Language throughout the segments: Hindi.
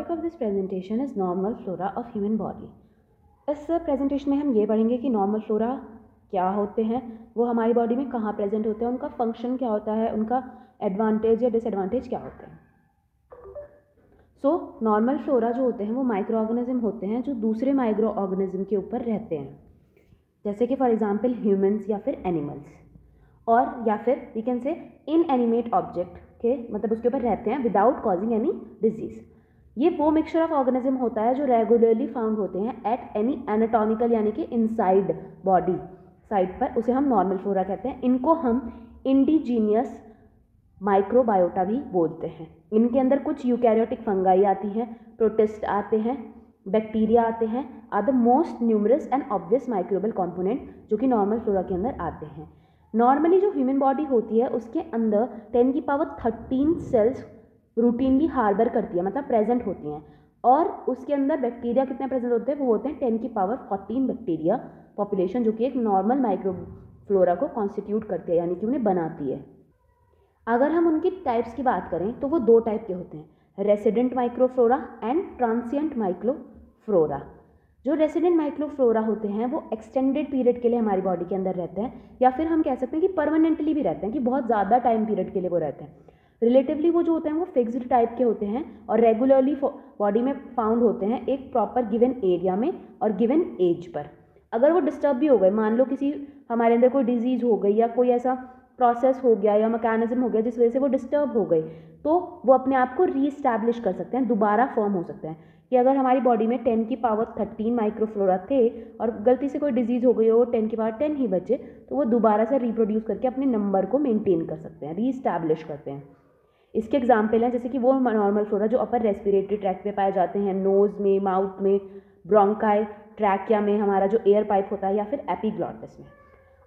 Topic of this presentation is normal flora of human body. इस प्रेजेंटेशन में हम ये पढ़ेंगे कि नॉर्मल फ्लोरा क्या होते हैं, वो हमारी बॉडी में कहाँ प्रेजेंट होते हैं, उनका फंक्शन क्या होता है, उनका एडवांटेज या डिसएडवांटेज क्या होते हैं। नॉर्मल फ्लोरा जो होते हैं वो माइक्रो ऑर्गेनिज्म होते हैं जो दूसरे माइक्रो ऑर्गेनिज्म के ऊपर रहते हैं, जैसे कि फॉर एग्जांपल ह्यूमंस या फिर एनिमल्स, और या फिर we can say inanimate object के मतलब उसके ऊपर रहते हैं विदाउट कॉजिंग एनी डिजीज। ये वो मिक्सचर ऑफ ऑर्गेनिज्म होता है जो रेगुलरली फाउंड होते हैं एट एनी एनाटॉमिकल यानी कि इनसाइड बॉडी साइड पर, उसे हम नॉर्मल फ्लोरा कहते हैं। इनको हम इंडिजीनियस माइक्रोबायोटा भी बोलते हैं। इनके अंदर कुछ यूकैरियोटिक फंगाई आती हैं, प्रोटिस्ट आते हैं, बैक्टीरिया आते हैं, are the most numerous and obvious microbial component जो कि नॉर्मल फ्लोरा के अंदर आते हैं। नॉर्मली जो ह्यूमन बॉडी होती है उसके अंदर 10 की पावर 13 सेल्स रूटीनली हार्बर करती है, मतलब प्रेजेंट होती हैं, और उसके अंदर बैक्टीरिया कितने प्रेजेंट होते हैं, वो होते हैं 10 की पावर 14 बैक्टीरिया पॉपुलेशन, जो कि एक नॉर्मल माइक्रोफ्लोरा को कॉन्स्टिट्यूट करती है यानी कि उन्हें बनाती है। अगर हम उनकी टाइप्स की बात करें तो वो दो टाइप के होते हैं, resident microflora and transient microflora. जो रेसिडेंट माइक्रोफ्लोरा होते हैं वो एक्सटेंडेड पीरियड के लिए हमारी बॉडी के अंदर रहते हैं, या फिर हम कह सकते हैं कि परमानेंटली भी रहते हैं, कि बहुत ज़्यादा टाइम पीरियड के लिए वो रहते हैं। रिलेटिवली वो जो होते हैं वो फिक्स्ड टाइप के होते हैं और रेगुलरली बॉडी में फाउंड होते हैं एक प्रॉपर गिवन एरिया में और गिवन एज पर। अगर वो डिस्टर्ब भी हो गए, मान लो किसी हमारे अंदर कोई डिजीज़ हो गई या कोई ऐसा प्रोसेस हो गया या मैकेनिज्म हो गया जिस वजह से वो डिस्टर्ब हो गई, तो वो अपने आप को रीस्टैब्लिश कर सकते हैं, दोबारा फॉर्म हो सकते हैं। कि अगर हमारी बॉडी में 10 की पावर 13 माइक्रोफ्लोरा थे और गलती से कोई डिजीज़ हो गई हो, 10 की पावर 10 ही बचे, तो वो दोबारा से रिप्रोड्यूस करके अपने नंबर को मेंटेन कर सकते हैं, रीस्टैब्लिश करते हैं। इसके एग्जाम्पल हैं जैसे कि वो नॉर्मल फ्लोरा जो अपर रेस्पिरेटरी ट्रैक्ट पे पाए जाते हैं, नोज़ में, माउथ में, ब्रोंकाई, ट्रैकिया में हमारा जो एयर पाइप होता है, या फिर एपिग्लॉटिस में।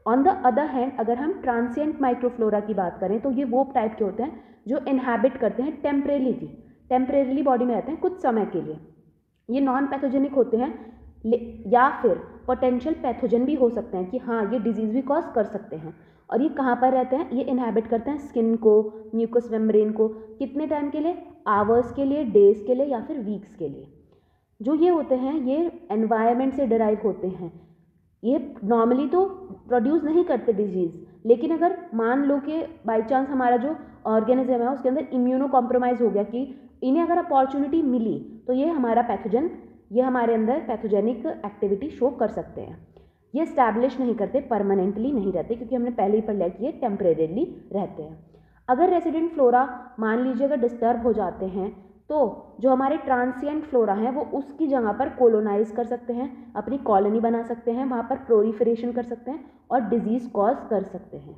ऑन द अदर हैंड अगर हम ट्रांसिएंट माइक्रोफ्लोरा की बात करें तो ये वो टाइप के होते हैं जो इनहैबिट करते हैं टेम्परेरीली बॉडी में रहते हैं कुछ समय के लिए। ये नॉन पैथोजेनिक होते हैं या फिर पोटेंशियल पैथोजन भी हो सकते हैं, कि हाँ ये डिजीज़ भी कॉज कर सकते हैं। और ये कहाँ पर रहते हैं, ये इनहैबिट करते हैं स्किन को, म्यूकस मेम्ब्रेन को, कितने टाइम के लिए, आवर्स के लिए, डेज के लिए, या फिर वीक्स के लिए। जो ये होते हैं ये एनवायरनमेंट से डिराइव होते हैं। ये नॉर्मली तो प्रोड्यूस नहीं करते डिजीज़, लेकिन अगर मान लो कि बाई चांस हमारा जो ऑर्गेनिज्म है उसके अंदर इम्यूनो कॉम्प्रोमाइज़ हो गया, कि इन्हें अगर अपॉर्चुनिटी मिली तो ये हमारा पैथोजन, ये हमारे अंदर पैथोजेनिक एक्टिविटी शो कर सकते हैं। ये स्टैब्लिश नहीं करते, परमानेंटली नहीं रहते, क्योंकि हमने पहले ही पढ़ लिया कि ये टेम्परेरीली रहते हैं। अगर रेसिडेंट फ्लोरा मान लीजिए अगर डिस्टर्ब हो जाते हैं तो जो हमारे ट्रांसिएंट फ्लोरा हैं वो उसकी जगह पर कोलोनाइज कर सकते हैं, अपनी कॉलोनी बना सकते हैं, वहाँ पर प्रोलिफरेशन कर सकते हैं और डिजीज़ कॉज कर सकते हैं।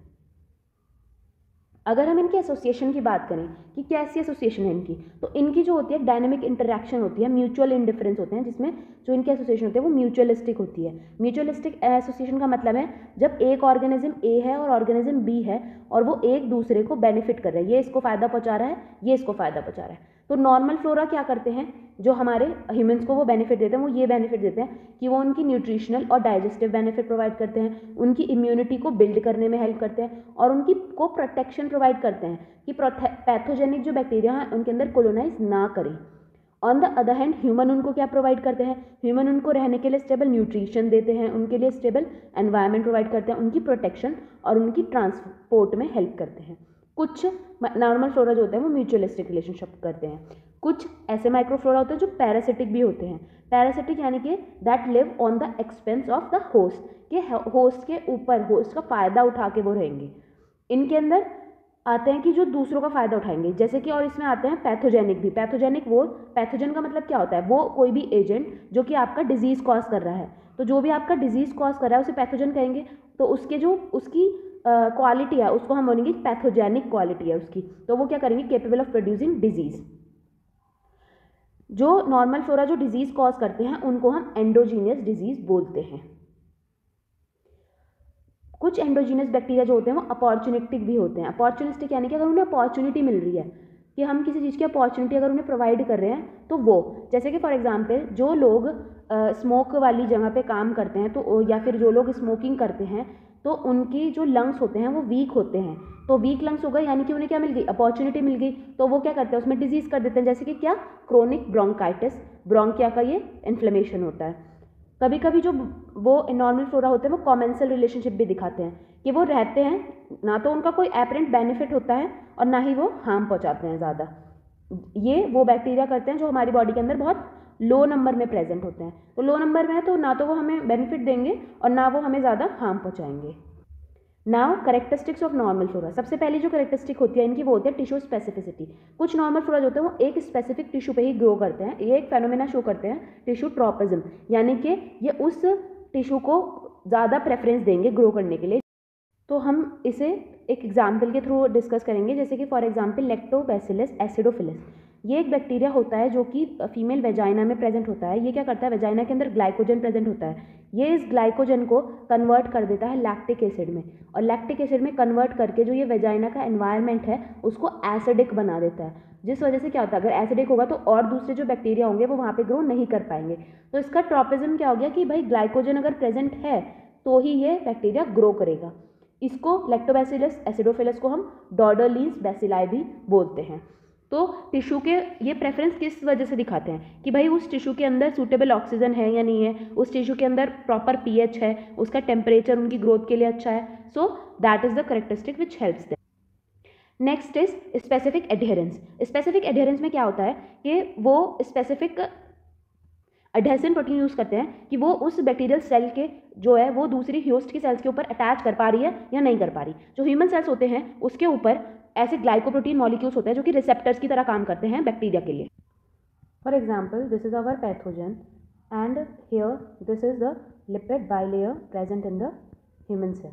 अगर हम इनके एसोसिएशन की बात करें कि कैसी एसोसिएशन है इनकी, तो इनकी जो होती है डायनेमिक इंटरैक्शन होती है, म्यूचुअल इंडिफरेंस होते हैं, जिसमें जो इनके एसोसिएशन होते हैं वो म्यूचुअलिस्टिक होती है। म्यूचुअलिस्टिक एसोसिएशन का मतलब है जब एक ऑर्गेनिज्म ए है और ऑर्गेनिज्म बी है और वो एक दूसरे को बेनिफिट कर रहे हैं, ये इसको फ़ायदा पहुँचा रहा है, ये इसको फ़ायदा पहुँचा रहा है। तो नॉर्मल फ्लोरा क्या करते हैं, जो हमारे ह्यूमंस को वो बेनिफिट देते हैं, वो ये बेनिफिट देते हैं कि वो उनकी न्यूट्रिशनल और डाइजेस्टिव बेनिफिट प्रोवाइड करते हैं, उनकी इम्यूनिटी को बिल्ड करने में हेल्प करते हैं और उनकी को प्रोटेक्शन प्रोवाइड करते हैं कि पैथोजेनिक जो बैक्टीरिया हैं उनके अंदर कोलोनाइज ना करें। On the other hand human उनको क्या प्रोवाइड करते हैं, ह्यूमन उनको रहने के लिए स्टेबल न्यूट्रिशन देते हैं, उनके लिए स्टेबल एनवायरनमेंट प्रोवाइड करते हैं, उनकी प्रोटेक्शन और उनकी ट्रांसपोर्ट में हेल्प करते हैं। कुछ नॉर्मल फ्लोरा जो होते हैं वो म्यूचुअलिस्टिक रिलेशनशिप करते हैं। कुछ ऐसे माइक्रोफ्लोरा होते हैं जो पैरासिटिक भी होते हैं। पैरासिटिक यानी कि that live on the expense of the host, के होस्ट के ऊपर, होस्ट का फ़ायदा उठा के वो रहेंगे। इनके अंदर आते हैं कि जो दूसरों का फ़ायदा उठाएंगे, जैसे कि, और इसमें आते हैं पैथोजेनिक भी। पैथोजेनिक वो, पैथोजन का मतलब क्या होता है, वो कोई भी एजेंट जो कि आपका डिजीज़ कॉज कर रहा है, तो जो भी आपका डिजीज़ कॉज कर रहा है उसे पैथोजन कहेंगे। तो उसके जो उसकी क्वालिटी है उसको हम बोलेंगे पैथोजेनिक क्वालिटी है उसकी, तो वो क्या करेंगे, केपेबल ऑफ प्रोड्यूसिंग डिजीज़। जो नॉर्मल फ्लोरा जो डिजीज़ कॉज करते हैं उनको हम एंडोजीनियस डिजीज़ बोलते हैं। कुछ एंडोजीनियस बैक्टीरिया जो होते हैं वो अपॉर्चुनिस्टिक भी होते हैं। अपॉर्चुनिस्टिक यानी कि अगर उन्हें अपॉर्चुनिटी मिल रही है कि हम किसी चीज़ की अपॉर्चुनिटी अगर उन्हें प्रोवाइड कर रहे हैं, तो वो, जैसे कि फॉर एग्जांपल जो लोग स्मोक वाली जगह पे काम करते हैं, तो या फिर जो लोग स्मोकिंग करते हैं, तो उनकी जो लंग्स होते हैं वो वीक होते हैं। तो वीक लंग्स हो गए यानी कि उन्हें क्या मिल गई, अपॉर्चुनिटी मिल गई, तो वो क्या करते हैं उसमें डिजीज़ कर देते हैं, जैसे कि क्या, क्रोनिक ब्रोंकाइटिस, ब्रोंकिया का ये इन्फ्लेमेशन होता है। कभी कभी जो वो नॉर्मल फ्लोरा होते हैं वो कॉमेंसल रिलेशनशिप भी दिखाते हैं कि वो रहते हैं, ना तो उनका कोई एपरेंट बेनिफिट होता है और ना ही वो हार्म पहुंचाते हैं ज़्यादा। ये वो बैक्टीरिया करते हैं जो हमारी बॉडी के अंदर बहुत लो नंबर में प्रेजेंट होते हैं। तो लो नंबर में है तो ना तो वो हमें बेनिफिट देंगे और ना वो हमें ज़्यादा हार्म पहुंचाएंगे। Now characteristics of normal flora. सबसे पहली जो करेक्टरिस्टिक होती है इनकी वो होती है टिश्यू स्पेसिफिसिटी। कुछ नॉर्मल फ्लोरा जो होते हैं वो एक स्पेसिफिक टिश्यू पे ही ग्रो करते हैं। ये एक फेनोमेना शो करते हैं टिश्यू ट्रॉपिज्म, यानी कि ये उस टिश्यू को ज़्यादा प्रेफरेंस देंगे ग्रो करने के लिए। तो हम इसे एक एग्जाम्पल के थ्रू डिस्कस करेंगे, जैसे कि फॉर एग्जाम्पल लैक्टोबैसिलस एसिडोफिलस। ये एक बैक्टीरिया होता है जो कि फीमेल वेजाइना में प्रेजेंट होता है। ये क्या करता है, वेजाइना के अंदर ग्लाइकोजन प्रेजेंट होता है। ये इस ग्लाइकोजन को कन्वर्ट कर देता है लैक्टिक एसिड में, और लैक्टिक एसिड में कन्वर्ट करके जो ये वेजाइना का एनवायरनमेंट है उसको एसिडिक बना देता है, जिस वजह से क्या होता है, अगर एसिडिक होगा तो और दूसरे जो बैक्टीरिया होंगे वो वहाँ पे ग्रो नहीं कर पाएंगे। तो इसका ट्रॉपिज्म क्या हो गया कि भाई ग्लाइकोजन अगर प्रेजेंट है तो ही ये बैक्टीरिया ग्रो करेगा। इसको लैक्टोबैसिलस एसिडोफिलस को हम डॉर्डरलींस बैसिलाई भी बोलते हैं। तो टिश्यू के ये प्रेफरेंस किस वजह से दिखाते हैं कि भाई उस टिश्यू के अंदर सूटेबल ऑक्सीजन है या नहीं है, उस टिश्यू के अंदर प्रॉपर पीएच है, उसका टेम्परेचर उनकी ग्रोथ के लिए अच्छा है। So that is the characteristic which helps them. Next is specific adherence. Specific adherence में क्या होता है कि वो स्पेसिफिक एडहेसिव प्रोटीन यूज़ करते हैं कि वो उस बैक्टीरियल सेल के जो है वो दूसरी होस्ट की सेल्स के ऊपर अटैच कर पा रही है या नहीं कर पा रही। जो ह्यूमन सेल्स होते हैं उसके ऊपर ऐसे ग्लाइकोप्रोटीन मॉलिक्यूल्स होते हैं जो कि रिसेप्टर्स की तरह काम करते हैं बैक्टीरिया के लिए। For example this is our pathogen and here this is the lipid bilayer present in the human cell.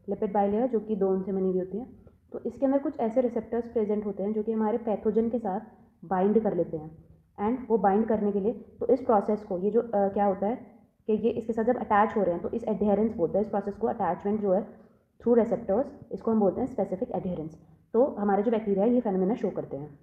Lipid bilayer जो कि दो से बनी हुई होती है, तो इसके अंदर कुछ ऐसे रिसेप्टर्स प्रेजेंट होते हैं जो कि हमारे पैथोजन के साथ बाइंड कर लेते हैं। एंड वो बाइंड करने के लिए तो इस प्रोसेस को ये जो क्या होता है कि ये इसके साथ जब अटैच हो रहे हैं तो इस एडहेरेंस बोलते हैं इस प्रोसेस को, अटैचमेंट जो है थ्रू रिसेप्टर्स, इसको हम बोलते हैं स्पेसिफिक एडहेरेंस। तो हमारे जो बैक्टीरिया है ये फेनोमेना शो करते हैं।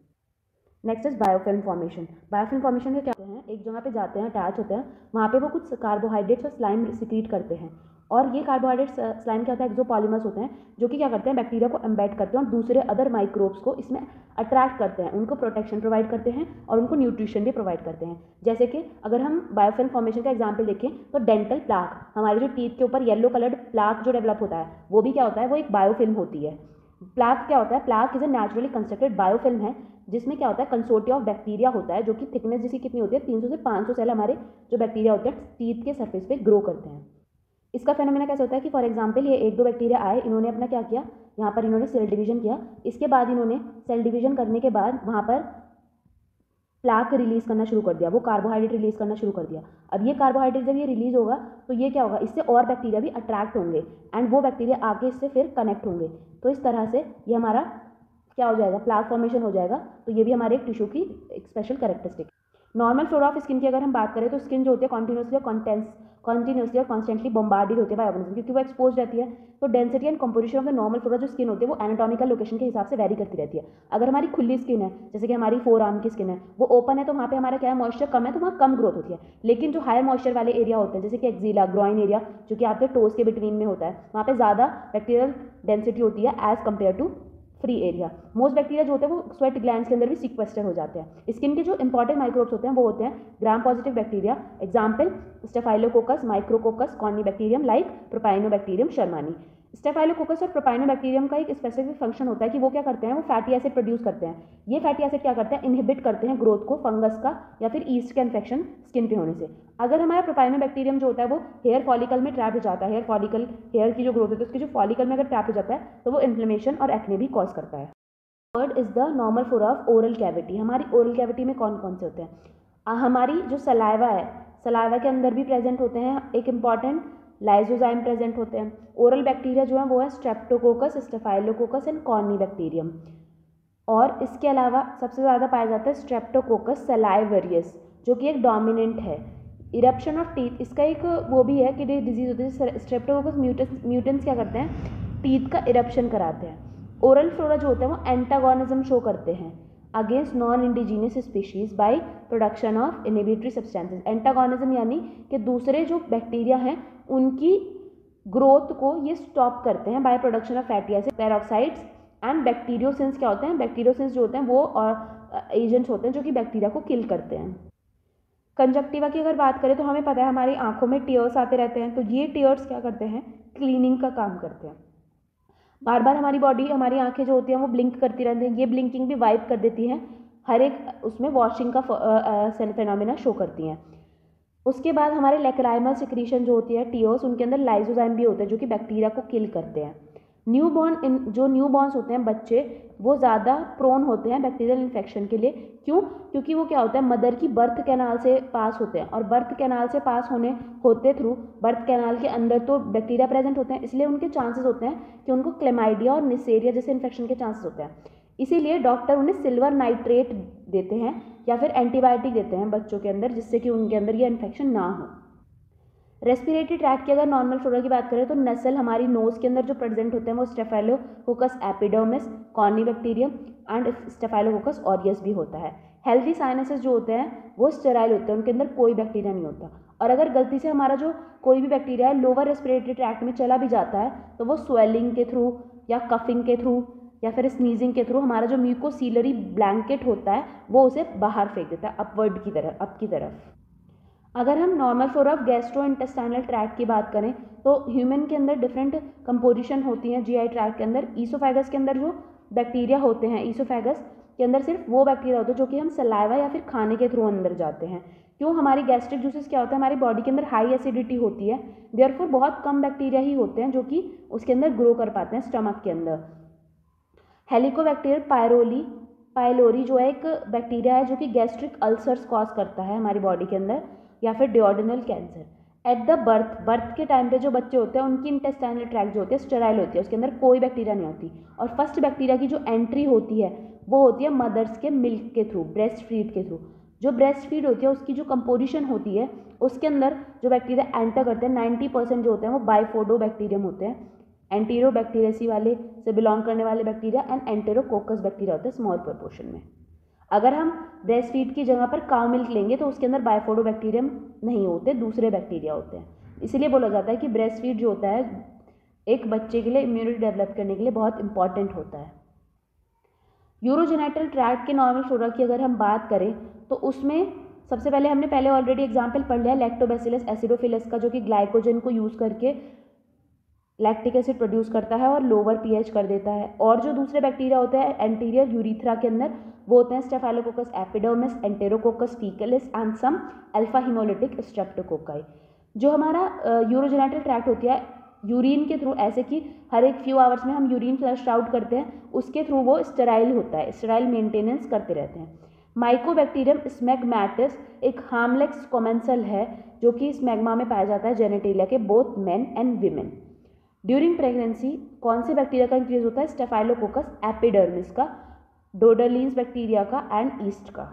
Next is biofilm formation. Biofilm formation में क्या होते हैं, एक जगह पे जाते हैं, अटैच होते हैं, वहाँ पे वो कुछ कार्बोहाइड्रेट्स और स्लाइम सिक्रीट करते हैं, और ये कार्बोहाइड्रेट्स स्लाइम क्या होता है, एक्सोपॉलीमर्स होते हैं जो कि क्या करते हैं, बैक्टीरिया को एम्बेड करते हैं और दूसरे अदर माइक्रोब्स को इसमें अट्रैक्ट करते हैं, उनको प्रोटेक्शन प्रोवाइड करते हैं और उनको न्यूट्रिशन भी प्रोवाइड करते हैं। जैसे कि अगर हम बायोफिल्म फॉर्मेशन का एग्जाम्पल देखें तो डेंटल प्लाक, हमारे जो टीथ के ऊपर येलो कलर्ड प्लाक जो डेवलप होता है वो भी क्या होता है, वो एक बायोफिल्म होती है। प्लाक क्या होता है, plaque is a naturally constructed biofilm है जिसमें क्या होता है, कंसोर्टिया ऑफ बैक्टीरिया होता है जो कि थिकनेस जिसकी कितनी होती है, 300 से 500 सेल हमारे जो बैक्टीरिया होते हैं टीथ के सरफेस पे ग्रो करते हैं। इसका फेनोमेना कैसे होता है कि फॉर एग्जांपल ये एक दो बैक्टीरिया आए, इन्होंने अपना क्या किया, यहाँ पर इन्होंने सेल डिवीजन किया, इसके बाद इन्होंने सेल डिवीजन करने के बाद वहाँ पर प्लाक रिलीज करना शुरू कर दिया, वो कार्बोहाइड्रेट रिलीज करना शुरू कर दिया। अब ये कार्बोहाइड्रेट जब ये रिलीज होगा तो ये क्या होगा, इससे और बैक्टीरिया भी अट्रैक्ट होंगे एंड वो बैक्टीरिया आके इससे फिर कनेक्ट होंगे। तो इस तरह से ये हमारा क्या हो जाएगा, प्लाक फॉर्मेशन हो जाएगा। तो ये भी हमारे एक टिश्यू की एक special characteristic. Normal flora of skin की अगर हम बात करें तो स्किन जो होती है कॉन्टिन्यूसली और कॉन्स्टेंटली बॉम्बार्डेड होती है बाय ऑर्गेनिज्म, क्योंकि वो एक्सपोज रहती है। तो density and composition of the normal flora जो स्किन होती है वो एनाटॉमिकल लोकेशन के हिसाब से वेरी करती रहती है। अगर हमारी खुली स्किन है, जैसे कि हमारी फोर आर्म की स्किन है, वो ओपन है तो वहाँ पे हमारा क्या है, मॉइस्चर कम है तो वहाँ कम ग्रोथ होती है। लेकिन जो हायर मॉइस्चर वाले एरिया होते हैं जैसे कि एक्जिला, ग्रॉइन एरिया जो कि आपके टोज के बिटवीन में होता है, वहाँ पे ज़्यादा बैक्टीरियल डेंसिटी होती है as compare to free area. Most bacteria जो होते हैं वो स्वेट ग्लैंड्स के अंदर भी सीक्वेस्टर हो जाते हैं। स्किन के जो इंपॉर्टेंट माइक्रोब्स होते हैं वो होते हैं Gram positive bacteria, example staphylococcus, micrococcus, corynebacterium like propionibacterium shermanii. Staphylococcus और प्रोपाइनोबैक्टीरियम का एक स्पेसिफिक फंक्शन होता है कि वो क्या करते हैं, वो फैटी एसिड प्रोड्यूस करते हैं। ये फैटी एसिड क्या करते हैं, इनहिबिट करते हैं ग्रोथ को फंगस का या फिर ईस्ट का इन्फेक्शन स्किन पे होने से। अगर हमारा प्रोपाइनोबैक्टीरियम जो होता है वो हेयर फॉलिकल में ट्रैप हो जाता है, हेयर फॉलिकल, हेयर की जो ग्रोथ होती है उसकी जो फॉलिकल में अगर ट्रैप हो जाता है तो वो इन्फ्लेमेशन और एक्ने भी कॉज करता है। Third is the normal flora of oral cavity. हमारी ओरल कैविटी में कौन कौन से होते हैं, हमारी जो सलाइवा है, सलाइवा के अंदर भी प्रेजेंट होते हैं एक इंपॉर्टेंट लाइजोजाइम प्रेजेंट होते हैं। ओरल बैक्टीरिया जो है वो है स्ट्रेप्टोकोकस, स्टेफाइलोकोकस एंड कॉर्निबैक्टीरियम। और इसके अलावा सबसे ज़्यादा पाया जाता है स्ट्रेप्टोकोकस सलाइवेरियस जो कि एक डोमिनेंट है। इरप्शन ऑफ टीथ इसका एक वो भी है कि डिजीज होती है। स्ट्रेप्टोकोकस म्यूटेंट्स क्या करते हैं, टीथ का इरप्शन कराते हैं। ओरल फ्लोरा जो होते हैं वो एंटागोनिज्म शो करते हैं against non indigenous species bye production of inhibitory substances. Antagonism यानी कि दूसरे जो बैक्टीरिया हैं उनकी ग्रोथ को ये स्टॉप करते हैं by production of fatty acid, peroxides and bacteriocins. क्या होते हैं? बैक्टीरियोसिंस जो होते हैं वो एजेंट्स होते हैं जो कि बैक्टीरिया को किल करते हैं। कंजक्टिवा की अगर बात करें तो हमें पता है हमारी आंखों में टीयर्स आते रहते हैं, तो ये टीयर्स क्या करते हैं? क्लीनिंग का काम करते हैं। बार बार हमारी बॉडी, हमारी आंखें जो होती हैं वो ब्लिंक करती रहती हैं, ये ब्लिंकिंग भी वाइप कर देती हैं, हर एक उसमें वॉशिंग का फेनोमेना शो करती हैं। उसके बाद हमारे लेक्राइमल सिक्रीशन जो होती है टीयर्स, उनके अंदर लाइजोजाइम भी होते हैं जो कि बैक्टीरिया को किल करते हैं। जो न्यू बॉर्न्स होते हैं बच्चे, वो ज़्यादा प्रोन होते हैं बैक्टीरियल इन्फेक्शन के लिए। क्यों? क्योंकि वो क्या होता है, मदर की बर्थ कैनाल से पास होते हैं, और बर्थ कैनाल से पास होते थ्रू बर्थ कैनाल के अंदर तो बैक्टीरिया प्रेजेंट होते हैं, इसलिए उनके चांसेस होते हैं कि उनको क्लेमाइडिया और निसेरिया जैसे इन्फेक्शन के चांसेस होते हैं। इसीलिए डॉक्टर उन्हें सिल्वर नाइट्रेट देते हैं या फिर एंटीबायोटिक देते हैं बच्चों के अंदर, जिससे कि उनके अंदर ये इन्फेक्शन ना हो। रेस्पिरेटरी ट्रैक्ट की अगर नॉर्मल फ्लोरा की बात करें तो नसल हमारी नोज़ के अंदर जो प्रेजेंट होते हैं वो staphylococcus epidermis, Corynebacterium and staphylococcus aureus भी होता है। हेल्दी साइनसेस जो होते हैं वो स्टेराइल होते हैं, उनके अंदर कोई बैक्टीरिया नहीं होता। और अगर गलती से हमारा जो कोई भी बैक्टीरिया है लोअर रेस्पिरेटरी ट्रैक्ट में चला भी जाता है तो वो स्वेलिंग के थ्रू या कफिंग के थ्रू या फिर स्नीजिंग के थ्रू हमारा जो म्यूकोसीलरी ब्लैंकेट होता है वो उसे बाहर फेंक देता है, अपवर्ड की तरफ, अप की तरफ। अगर हम normal flora of gastrointestinal tract की बात करें तो ह्यूमन के अंदर डिफरेंट कंपोजिशन होती हैं जीआई ट्रैक्ट के अंदर। ईसोफेगस के अंदर जो बैक्टीरिया होते हैं, ईसोफेगस के अंदर सिर्फ वो बैक्टीरिया होते हैं जो कि हम सलाइवा या फिर खाने के थ्रू अंदर जाते हैं। क्यों? हमारी गैस्ट्रिक जूसेस क्या होता है, हमारी बॉडी के अंदर हाई एसिडिटी होती है, देयरफॉर बहुत कम बैक्टीरिया ही होते हैं जो कि उसके अंदर ग्रो कर पाते हैं स्टमक के अंदर। हेलिकोबैक्टीरियल पायलोरी जो है एक बैक्टीरिया है जो कि गैस्ट्रिक अल्सर्स कॉज करता है हमारी बॉडी के अंदर, या फिर डिओर्डिनल कैंसर। एट द बर्थ के टाइम पे जो बच्चे होते हैं उनकी इंटेस्टाइनल ट्रैक्ट जो होती है स्टेराइल होती है, उसके अंदर कोई बैक्टीरिया नहीं होती। और फर्स्ट बैक्टीरिया की जो एंट्री होती है वो होती है मदर्स के मिल्क के थ्रू, ब्रेस्ट फीड के थ्रू। जो ब्रेस्ट फीड होती है उसकी जो कंपोजिशन होती है उसके अंदर जो बैक्टीरिया एंटर करते हैं 90% जो होते हैं वो बाइफोडो बैक्टीरियम होते हैं। एंटीरोबैक्टीरियसी वाले से बिलोंग करने वाले बैक्टीरिया एंड एंटेरोकोकस बैक्टीरिया होते हैं स्मॉल प्रोपोर्शन में। अगर हम ब्रेस्ट फीड की जगह पर काउ मिल्क लेंगे तो उसके अंदर बाइफोडो बैक्टीरियम नहीं होते, दूसरे बैक्टीरिया होते हैं। इसीलिए बोला जाता है कि ब्रेस्ट फीड जो होता है एक बच्चे के लिए इम्यूनिटी डेवलप करने के लिए बहुत इंपॉर्टेंट होता है। यूरोजेनिटल ट्रैक्ट के नॉर्मल फ्लोरा की अगर हम बात करें तो उसमें सबसे पहले ऑलरेडी एग्जाम्पल पढ़ लिया लैक्टोबैसिलस एसिडोफिलस का, जो कि ग्लाइकोजन को यूज़ करके लैक्टिक एसिड प्रोड्यूस करता है और लोअर पीएच कर देता है। और जो दूसरे बैक्टीरिया होते हैं एंटीरियर यूरिथ्रा के अंदर वो होते हैं staphylococcus epidermidis, enterococcus faecalis and some alpha haemolytic streptococci. जो हमारा यूरोजेनिटल ट्रैक्ट होती है यूरिन के थ्रू, ऐसे कि हर एक फ्यू आवर्स में हम यूरिन फ्लश आउट करते हैं, उसके थ्रू वो स्टेराइल होता है, स्टेराइल मेंटेनेंस करते रहते हैं। माइकोबैक्टीरियम स्मैग्मेटिस एक हार्मलेस कोमेंसल है जो कि स्मैग्मा में पाया जाता है जेनेटेलिया के both men and women. During pregnancy कौन से बैक्टीरिया का इंक्रीज होता है? स्टेफाइलोकोकस एपिडर्मिस का, डोडरलिन्स बैक्टीरिया का एंड ईस्ट का।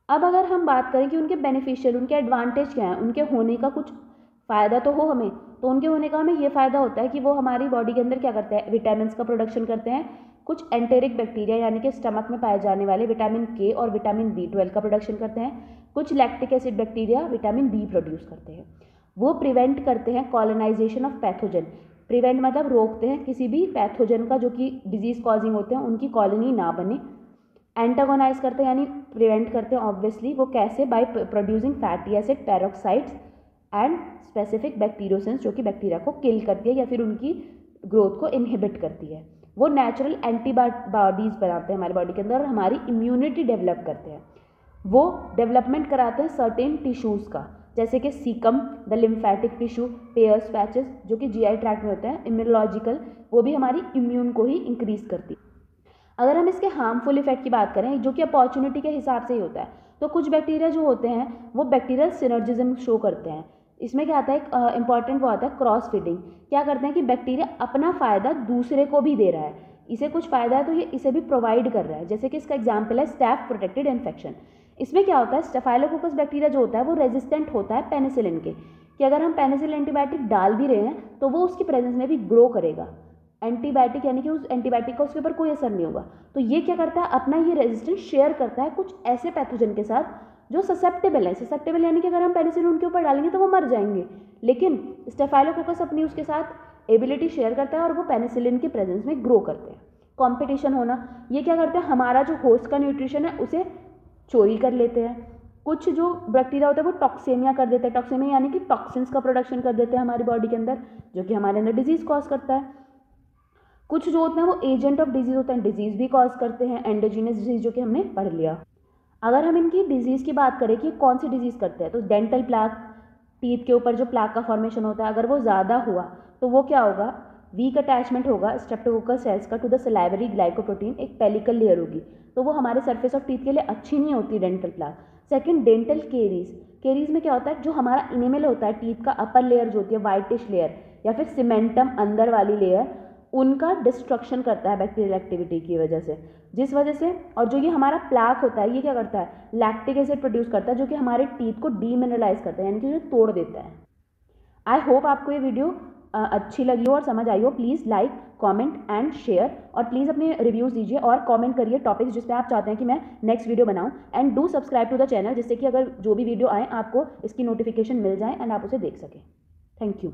अब अगर हम बात करें कि उनके बेनिफिशियल, उनके एडवांटेज क्या हैं, उनके होने का कुछ फ़ायदा तो हो हमें, तो उनके होने का हमें ये फ़ायदा होता है कि वो हमारी बॉडी के अंदर क्या करते हैं, विटामिन का प्रोडक्शन करते हैं। कुछ एंटेरिक बैक्टीरिया यानी कि स्टमक में पाए जाने वाले विटामिन के और विटामिन B12 का प्रोडक्शन करते हैं। कुछ lactic acid bacteria vitamin B produce करते हैं। वो प्रिवेंट करते हैं कॉलोनाइजेशन ऑफ पैथोजन। प्रिवेंट मतलब रोकते हैं किसी भी पैथोजन का जो कि डिजीज कॉजिंग होते हैं उनकी कॉलोनी ना बने। एंटागोनाइज करते हैं यानी प्रिवेंट करते हैं ऑब्वियसली। वो कैसे? By producing fatty acid, peroxides and specific bacteriocins जो कि बैक्टीरिया को किल करती है या फिर उनकी ग्रोथ को इनहिबिट करती है। वो नेचुरल एंटीबॉडीज़ बनाते हैं हमारी बॉडी के अंदर और हमारी इम्यूनिटी डेवलप करते हैं। वो डेवलपमेंट कराते हैं सर्टेन टिश्यूज़ का, जैसे कि caecum, the lymphatic tissue, pairs patches जो कि जीआई ट्रैक्ट में होते हैं। इम्यूनोलॉजिकल, वो भी हमारी इम्यून को ही इंक्रीज करती है। अगर हम इसके हार्मफुल इफेक्ट की बात करें जो कि अपॉर्चुनिटी के हिसाब से ही होता है, तो कुछ बैक्टीरिया जो होते हैं वो बैक्टीरियल सिनर्जिज्म शो करते हैं। इसमें क्या आता है, एक इंपॉर्टेंट वो आता है क्रॉस फीडिंग। क्या करते हैं कि बैक्टीरिया अपना फ़ायदा दूसरे को भी दे रहा है, इसे कुछ फ़ायदा है तो ये इसे भी प्रोवाइड कर रहा है। जैसे कि इसका एग्जाम्पल है स्टैफ प्रोटेक्टेड इन्फेक्शन। इसमें क्या होता है, स्टेफाइलोकोकस बैक्टीरिया जो होता है वो रेजिस्टेंट होता है पेनिसिलिन के, कि अगर हम पेनिसिलिन एंटीबायोटिक डाल भी रहे हैं तो वो उसकी प्रेजेंस में भी ग्रो करेगा। एंटीबायोटिक यानी कि उस एंटीबायोटिक का उसके ऊपर कोई असर नहीं होगा। तो ये क्या करता है, अपना ये रेजिस्टेंस शेयर करता है कुछ ऐसे पैथोजन के साथ जो ससेप्टेबल है। ससेप्टेबल यानी कि अगर हम पेनिसिलिन उनके ऊपर डालेंगे तो वो मर जाएंगे, लेकिन स्टेफाइलोकोकस अपनी उसके साथ एबिलिटी शेयर करता है और वो पेनिसिलिन के प्रेजेंस में ग्रो करते हैं। कॉम्पिटिशन होना, ये क्या करते हैं, हमारा जो होस्ट का न्यूट्रिशन है उसे चोरी कर लेते हैं। कुछ जो बैक्टीरिया होता है वो टॉक्सेमिया कर देते हैं। टॉक्सेमिया यानी कि टॉक्सिन्स का प्रोडक्शन कर देते हैं हमारी बॉडी के अंदर, जो कि हमारे अंदर डिजीज कॉज करता है। कुछ जो होते हैं वो एजेंट ऑफ डिजीज होते हैं, डिजीज भी कॉज करते हैं, एंडोजीनस डिजीज जो कि हमने पढ़ लिया। अगर हम इनकी डिजीज़ की बात करें कि कौन सी डिजीज़ करते हैं, तो डेंटल प्लाक, टीथ के ऊपर जो प्लाक का फॉर्मेशन होता है, अगर वो ज़्यादा हुआ तो वो क्या होगा, वीक अटैचमेंट होगा स्ट्रेप्टोकोकस सेल्स का टू द सलाइवरी ग्लाइकोप्रोटीन, एक पेलिकल लेयर होगी, तो वो हमारे सरफेस ऑफ टीथ के लिए अच्छी नहीं होती dental plaque. Second, dental caries. Caries में क्या होता है, जो हमारा इनेमल होता है टीथ का अपर लेयर जो होती है वाइटिश लेयर या फिर सीमेंटम अंदर वाली लेयर, उनका डिस्ट्रक्शन करता है बैक्टीरियल एक्टिविटी की वजह से, जिस वजह से, और जो ये हमारा प्लाक होता है ये क्या करता है, लैक्टिक एसिड प्रोड्यूस करता है जो कि हमारे टीथ को डीमिनरलाइज करता है, यानी कि जो तोड़ देता है। आई होप आपको ये वीडियो अच्छी लगी हो और समझ आई हो। Please like, comment and share, और प्लीज़ अपने रिव्यूज़ दीजिए और कमेंट करिए टॉपिक्स जिस पे आप चाहते हैं कि मैं नेक्स्ट वीडियो बनाऊं, and do subscribe to the channel, जिससे कि अगर जो भी वीडियो आए आपको इसकी नोटिफिकेशन मिल जाए एंड आप उसे देख सकें। Thank you.